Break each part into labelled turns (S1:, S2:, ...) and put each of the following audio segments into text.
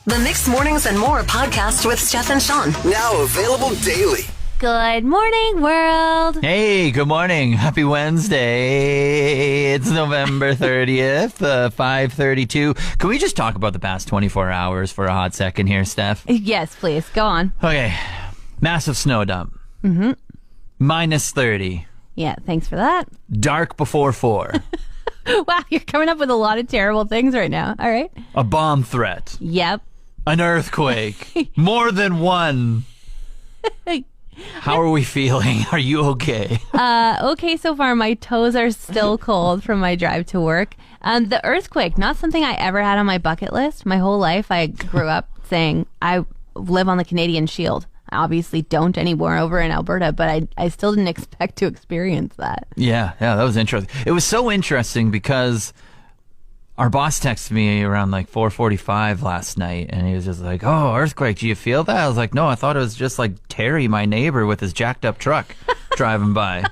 S1: The Mixed Mornings and More podcast with Steph and Shawn.
S2: Now available daily.
S3: Good morning, world.
S4: Hey, good morning. Happy Wednesday. It's November 30th, 5:32. Can we just talk about the past 24 hours for a hot second here, Steph?
S3: Yes, please. Go on.
S4: Okay. Massive snow dump. Mm-hmm. Minus 30.
S3: Yeah, thanks for that.
S4: Dark before 4.
S3: Wow, you're coming up with a lot of terrible things right now. All right.
S4: A bomb threat.
S3: Yep.
S4: An earthquake. More than one. How are we feeling? Are you okay?
S3: Okay so far. My toes are still cold from my drive to work. The earthquake, not something I ever had on my bucket list. My whole life I grew up saying I live on the Canadian Shield. I obviously don't anymore over in Alberta, but I still didn't expect to experience that.
S4: Yeah, that was interesting. It was so interesting because our boss texted me around like 4:45 last night, and he was just like, "Oh, earthquake, do you feel that?" I was like, "No, I thought it was just like Terry, my neighbor, with his jacked up truck driving by."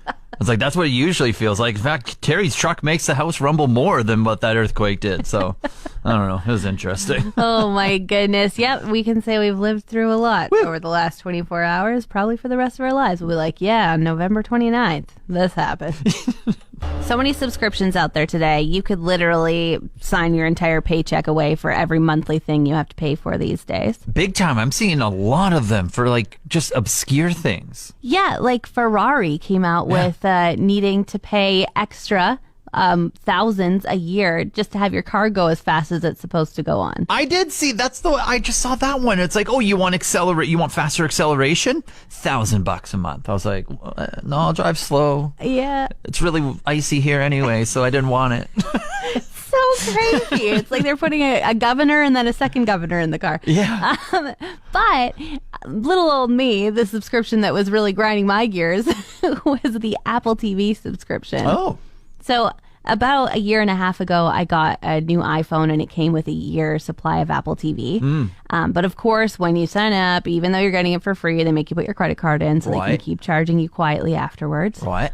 S4: I was like, that's what it usually feels like. In fact, Terry's truck makes the house rumble more than what that earthquake did. So, I don't know. It was interesting.
S3: Oh, my goodness. Yep, we can say we've lived through a lot over the last 24 hours, probably for the rest of our lives. We'll be like, yeah, on November 29th, this happened. So many subscriptions out there today. You could literally sign your entire paycheck away for every monthly thing you have to pay for these days.
S4: Big time. I'm seeing a lot of them for like just obscure things.
S3: Yeah, like Ferrari came out with needing to pay extra thousands a year just to have your car go as fast as it's supposed to go on.
S4: I did see, I just saw that one. It's like, oh, you want faster acceleration? $1,000 a month. I was like, no, I'll drive slow.
S3: Yeah.
S4: It's really icy here anyway, so I didn't want it.
S3: So crazy. It's like they're putting a governor and then a second governor in the car.
S4: Yeah.
S3: But little old me, the subscription that was really grinding my gears was the Apple TV subscription.
S4: Oh.
S3: So about a year and a half ago, I got a new iPhone and it came with a year supply of Apple TV. But of course, when you sign up, even though you're getting it for free, they make you put your credit card in so they can keep charging you quietly afterwards.
S4: What?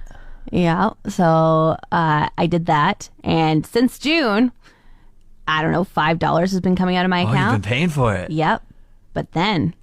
S3: Yeah. So I did that. And since June, I don't know, $5 has been coming out of my account.
S4: Oh, you've been paying for it.
S3: Yep. But then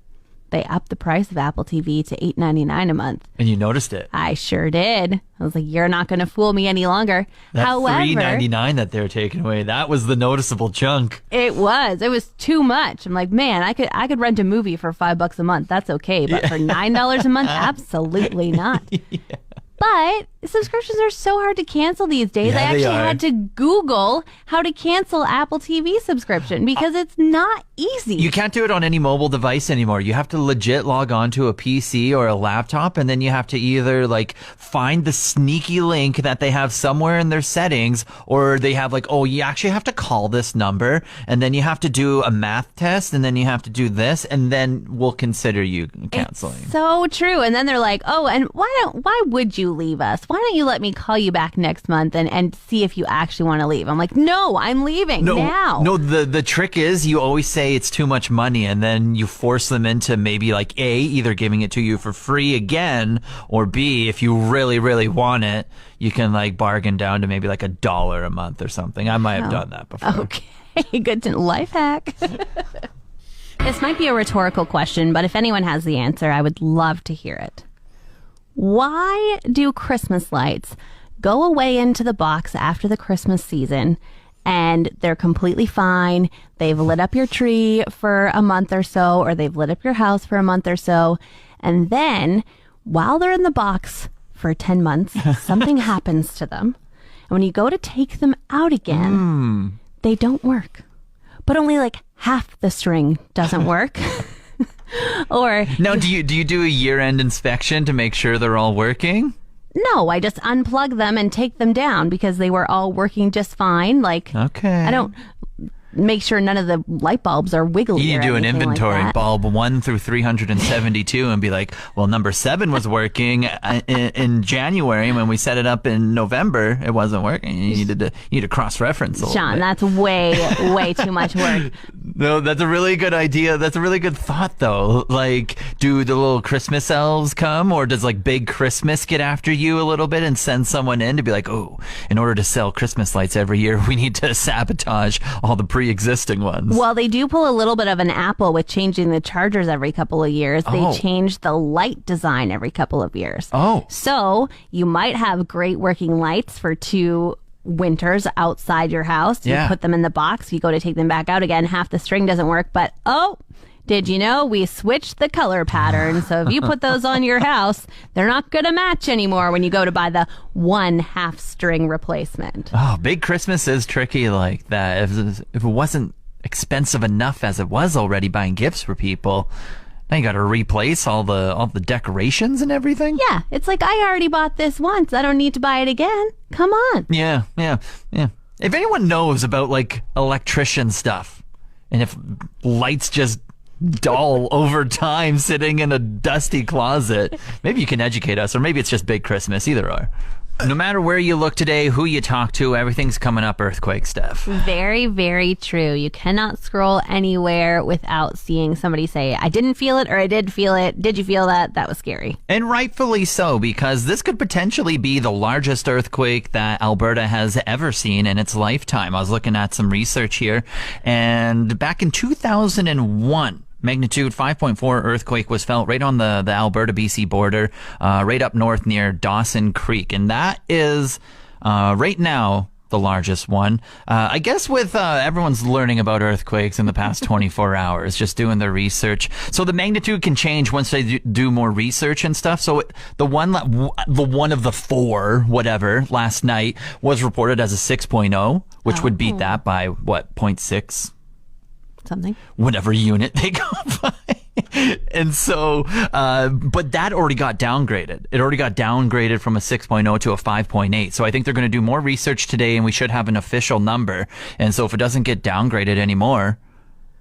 S3: they upped the price of Apple TV to $8.99 a month.
S4: And you noticed it.
S3: I sure did. I was like, you're not going to fool me any longer.
S4: That
S3: However,
S4: $3.99 that they're taking away, that was the noticeable chunk.
S3: It was too much. I'm like, man, I could rent a movie for $5 a month. That's okay. But for $9 a month, absolutely not. Yeah. But subscriptions are so hard to cancel these days.
S4: Yeah,
S3: I actually had to Google how to cancel Apple TV subscription because it's not easy.
S4: You can't do it on any mobile device anymore. You have to legit log on to a PC or a laptop, and then you have to either like find the sneaky link that they have somewhere in their settings, or they have like, oh, you actually have to call this number, and then you have to do a math test, and then you have to do this, and then we'll consider you canceling.
S3: It's so true. And then they're like, oh, and why would you leave us? Why don't you let me call you back next month and see if you actually want to leave? I'm like, no, I'm leaving now.
S4: No, the trick is you always say it's too much money, and then you force them into maybe like A, either giving it to you for free again, or B, if you really, really want it, you can like bargain down to maybe like $1 a month or something. I might have done that before.
S3: Okay, good to life hack. This might be a rhetorical question, but if anyone has the answer, I would love to hear it. Why do Christmas lights go away into the box after the Christmas season and they're completely fine? They've lit up your tree for a month or so, or they've lit up your house for a month or so. And then while they're in the box for 10 months, something happens to them. And when you go to take them out again, they don't work. But only like half the string doesn't work. Or
S4: now, do you do a year-end inspection to make sure they're all working?
S3: No, I just unplug them and take them down because they were all working just fine. Like,
S4: okay,
S3: I don't make sure none of the light bulbs are wiggly.
S4: You need to do an inventory,
S3: like
S4: bulb 1 through 372, and be like, well, number 7 was working in January, and when we set it up in November, it wasn't working. You need to cross-reference a little
S3: Shawn,
S4: bit.
S3: That's way too much work.
S4: No, that's a really good idea. That's a really good thought, though. Like, do the little Christmas elves come, or does like Big Christmas get after you a little bit and send someone in to be like, oh, in order to sell Christmas lights every year, we need to sabotage all the pre pre-existing ones.
S3: Well, they do pull a little bit of an Apple with changing the chargers every couple of years. They change the light design every couple of years.
S4: Oh.
S3: So you might have great working lights for 2 winters outside your house. You put them in the box. You go to take them back out again. Half the string doesn't work. But, did you know we switched the color pattern? So if you put those on your house, they're not going to match anymore when you go to buy the 1/2 string replacement.
S4: Oh, big Christmas is tricky like that. If it wasn't expensive enough as it was already buying gifts for people, now you got to replace all the decorations and everything.
S3: Yeah, it's like I already bought this once. I don't need to buy it again. Come on.
S4: Yeah. If anyone knows about like electrician stuff, and if lights just dull over time sitting in a dusty closet, maybe you can educate us, or maybe it's just big Christmas. Either or. No matter where you look today, who you talk to, everything's coming up earthquake, Steph.
S3: Very, very true. You cannot scroll anywhere without seeing somebody say, I didn't feel it, or I did feel it. Did you feel that? That was scary.
S4: And rightfully so, because this could potentially be the largest earthquake that Alberta has ever seen in its lifetime. I was looking at some research here, and back in 2001, magnitude 5.4 earthquake was felt right on the Alberta-BC border, right up north near Dawson Creek. And that is, right now, the largest one. I guess with everyone's learning about earthquakes in the past 24 hours, just doing their research. So the magnitude can change once they do more research and stuff. So the one of the 4, whatever, last night was reported as a 6.0, which would beat that by, 0.6?
S3: Something.
S4: Whatever unit they go by. And so, but that already got downgraded. It already got downgraded from a 6.0 to a 5.8. So I think they're going to do more research today, and we should have an official number. And so if it doesn't get downgraded anymore,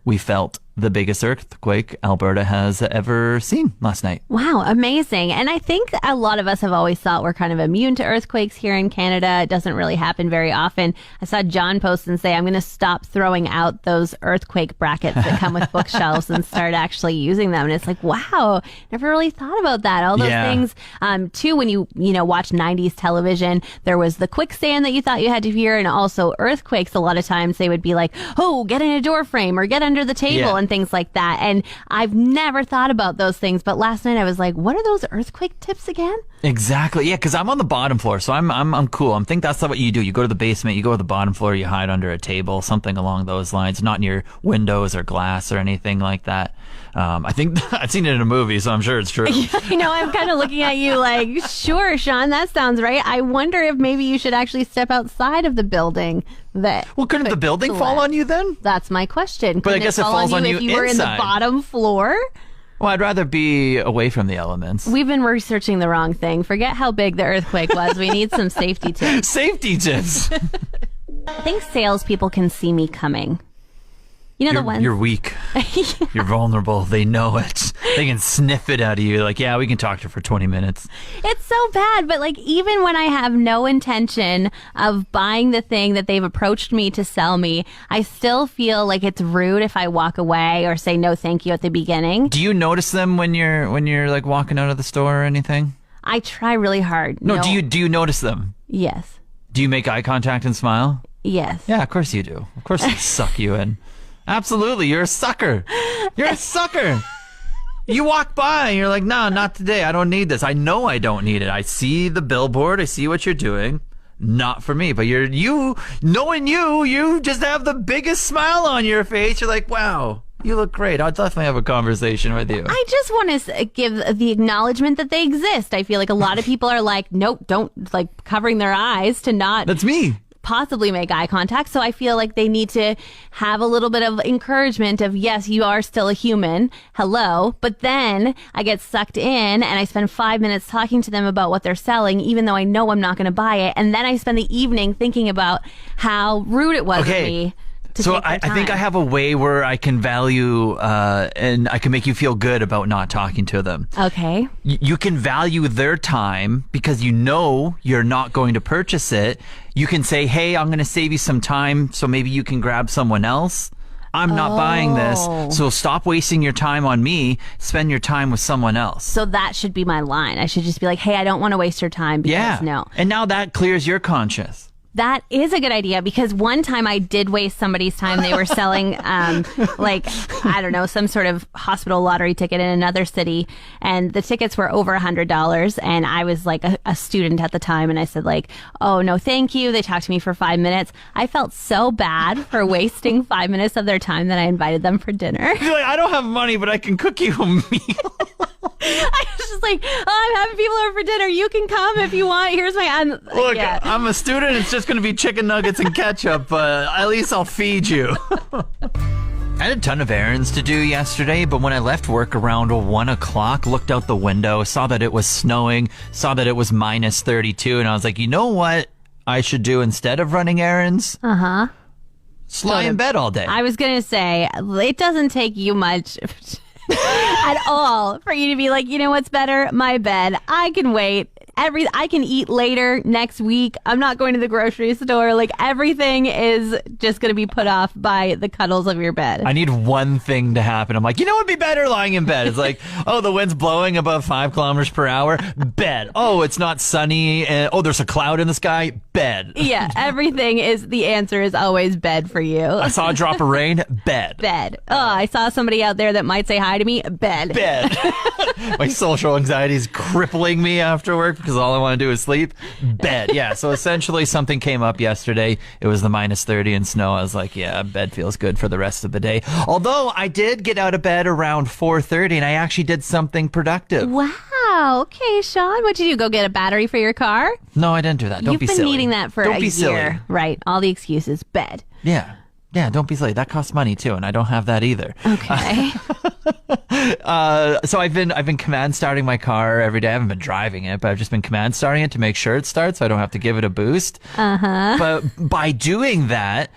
S4: we felt the biggest earthquake Alberta has ever seen last night.
S3: Wow, amazing. And I think a lot of us have always thought we're kind of immune to earthquakes here in Canada. It doesn't really happen very often. I saw John post and say, I'm going to stop throwing out those earthquake brackets that come with bookshelves and start actually using them. And it's like, wow, never really thought about that. All those things. Too, when you watch 90s television, there was the quicksand that you thought you had to hear, and also earthquakes. A lot of times they would be like, oh, get in a door frame or get under the table and things like that. And I've never thought about those things, but last night I was like, what are those earthquake tips again?
S4: Exactly. Yeah, because I'm on the bottom floor, so I'm cool. I think that's not what you do. You go to the basement, you go to the bottom floor, you hide under a table, something along those lines, not near windows or glass or anything like that. I think I've seen it in a movie, so I'm sure it's true.
S3: I'm kind of looking at you like, sure, Shawn, that sounds right. I wonder if maybe you should actually step outside of the building.
S4: Couldn't the building fall on you then?
S3: That's my question.
S4: But I guess it falls on you
S3: if you were in the bottom floor.
S4: Well, I'd rather be away from the elements.
S3: We've been researching the wrong thing. Forget how big the earthquake was. We need some safety tips.
S4: Safety tips.
S3: I think salespeople can see me coming. The ones.
S4: You're weak. You're vulnerable. They know it. They can sniff it out of you. Like, yeah, we can talk to her for 20 minutes.
S3: It's so bad. But like, even when I have no intention of buying the thing that they've approached me to sell me, I still feel like it's rude if I walk away or say no thank you at the beginning.
S4: Do you notice them when you're like walking out of the store or anything?
S3: I try really hard.
S4: No. Do you notice them?
S3: Yes.
S4: Do you make eye contact and smile?
S3: Yes.
S4: Yeah, of course you do. Of course they suck you in. Absolutely. You're a sucker. You're a sucker. You walk by and you're like, no, not today. I don't need this. I know I don't need it. I see the billboard. I see what you're doing. Not for me. But knowing you just have the biggest smile on your face. You're like, wow, you look great. I'll definitely have a conversation with you.
S3: I just want to give the acknowledgement that they exist. I feel like a lot of people are like, nope, don't, like, covering their eyes to not.
S4: That's me.
S3: Possibly make eye contact. So I feel like they need to have a little bit of encouragement of, yes, you are still a human. Hello. But then I get sucked in and I spend 5 minutes talking to them about what they're selling, even though I know I'm not going to buy it. And then I spend the evening thinking about how rude it was of me. So
S4: I think I have a way where I can value and I can make you feel good about not talking to them.
S3: Okay.
S4: You can value their time because you know you're not going to purchase it. You can say, hey, I'm going to save you some time so maybe you can grab someone else. I'm not buying this, so stop wasting your time on me. Spend your time with someone else.
S3: So that should be my line. I should just be like, hey, I don't want to waste your time because no.
S4: And now that clears your conscience.
S3: That is a good idea because one time I did waste somebody's time. They were selling I don't know, some sort of hospital lottery ticket in another city, and the tickets were over $100, and I was like a student at the time, and I said like, oh no thank you. They talked to me for 5 minutes. I felt so bad for wasting 5 minutes of their time that I invited them for dinner.
S4: You're like, I don't have money, but I can cook you a meal.
S3: I was just like, oh, I'm having people over for dinner. You can come if you want. Here's my...
S4: Look,
S3: yeah.
S4: I'm a student. It's just going to be chicken nuggets and ketchup, but at least I'll feed you. I had a ton of errands to do yesterday, but when I left work around 1 o'clock, looked out the window, saw that it was snowing, saw that it was minus 32, and I was like, you know what I should do instead of running errands?
S3: Uh-huh.
S4: Just lie in bed all day.
S3: I was going to say, it doesn't take you much... at all for you to be like, you know what's better? My bed. I can wait. I can eat later next week. I'm not going to the grocery store. Like everything is just going to be put off by the cuddles of your bed.
S4: I need one thing to happen. I'm like, you know what would be better? Lying in bed. It's like, oh, the wind's blowing above 5 kilometers per hour. Bed. Oh, it's not sunny. And, oh, there's a cloud in the sky. Bed.
S3: Yeah, everything is, the answer is always bed for you.
S4: I saw a drop of rain. Bed.
S3: Bed. Oh, I saw somebody out there that might say hi to me. Bed.
S4: Bed. My social anxiety is crippling me after work because all I want to do is sleep. Bed. Yeah, so essentially something came up yesterday. It was the minus 30 and snow. I was like, yeah, bed feels good for the rest of the day. Although I did get out of bed around 4:30 and I actually did something productive.
S3: Wow. Okay, Shawn. What'd you do? Go get a battery for your car?
S4: No, I didn't do that. Don't be silly.
S3: You've been needing that for a year.
S4: Silly.
S3: Right. All the excuses. Bed.
S4: Yeah. Yeah, don't be silly. That costs money too, and I don't have that either.
S3: Okay.
S4: So I've been command starting my car every day. I haven't been driving it, but I've just been command starting it to make sure it starts so I don't have to give it a boost. Uh-huh. But by doing that,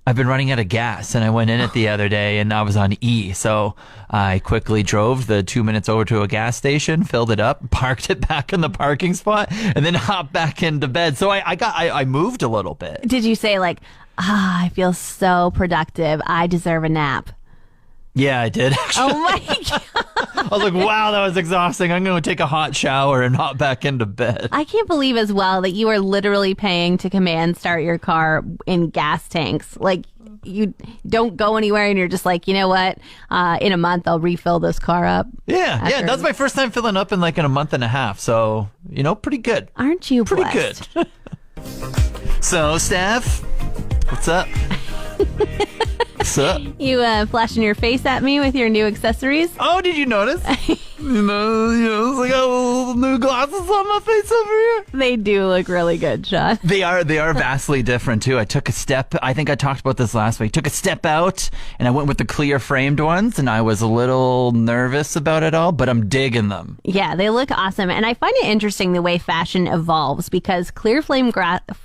S4: I've been running out of gas, and I went in it the other day, and I was on E. So I quickly drove the 2 minutes over to a gas station, filled it up, parked it back in the parking spot, and then hopped back into bed. So I moved a little bit.
S3: Did you say like, I feel so productive. I deserve a nap?
S4: Yeah, I did. Actually.
S3: Oh my God.
S4: I was like, wow, that was exhausting. I'm going to take a hot shower and hop back into bed.
S3: I can't believe as well that you are literally paying to command start your car in gas tanks. Like, you don't go anywhere and you're just like, you know what? In a month, I'll refill this car up.
S4: Yeah, that's my first time filling up in like in a month and a half. So, pretty good.
S3: Aren't you
S4: pretty
S3: blessed?
S4: Good. So, Steph, what's up? What's up?
S3: You flashing your face at me with your new accessories?
S4: Oh, did you notice? It's like I have little new glasses on my face over here.
S3: They do look really good, Shawn.
S4: They are vastly different too. I took a step. I think I talked about this last week. Took a step out, and I went with the clear framed ones, and I was a little nervous about it all, but I'm digging them.
S3: Yeah, they look awesome, and I find it interesting the way fashion evolves because clear framed glasses.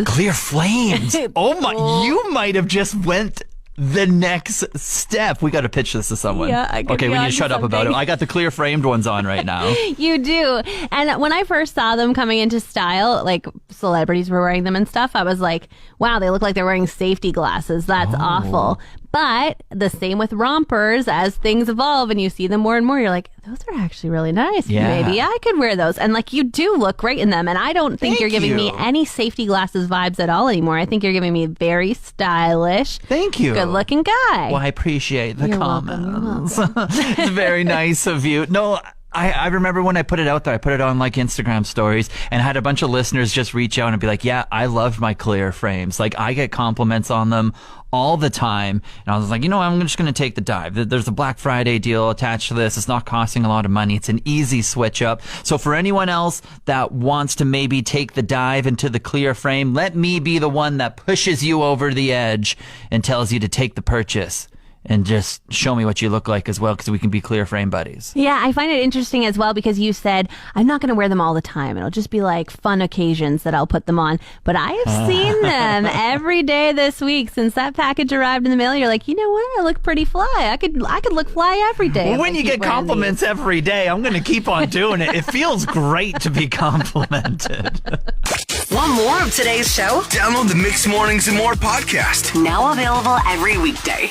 S4: Clear flames. Oh my! You might have just went the next step. We got to pitch this to someone.
S3: Yeah, I could.
S4: Okay, we need to shut up about it. I got the clear framed ones on right now.
S3: You do. And when I first saw them coming into style, like celebrities were wearing them and stuff, I was like, wow, they look like they're wearing safety glasses. That's awful. But the same with rompers. As things evolve and you see them more and more, you're like, those are actually really nice.
S4: Yeah.
S3: Maybe I could wear those. And like, you do look great in them. And I don't think you're giving me any safety glasses vibes at all anymore. I think you're giving me very stylish.
S4: Thank you.
S3: Good looking guy.
S4: Well, I appreciate the comments.
S3: Welcome.
S4: It's very nice of you. No, I remember when I put it out there, I put it on like Instagram stories and had a bunch of listeners just reach out and be like, yeah, I loved my clear frames. Like I get compliments on them all the time. And I was like, I'm just going to take the dive. There's a Black Friday deal attached to this. It's not costing a lot of money. It's an easy switch up. So for anyone else that wants to maybe take the dive into the clear frame, let me be the one that pushes you over the edge and tells you to take the purchase. And just show me what you look like as well, because we can be clear frame buddies.
S3: Yeah, I find it interesting as well because you said, I'm not going to wear them all the time. It'll just be like fun occasions that I'll put them on. But I have seen them every day this week since that package arrived in the mail. You're like, you know what? I look pretty fly. I could look fly every day.
S4: Well, when you get compliments every day, I'm going to keep on doing it. It feels great to be complimented.
S1: Want more of today's show?
S2: Download the Mixed Mornings and More podcast.
S1: Now available every weekday.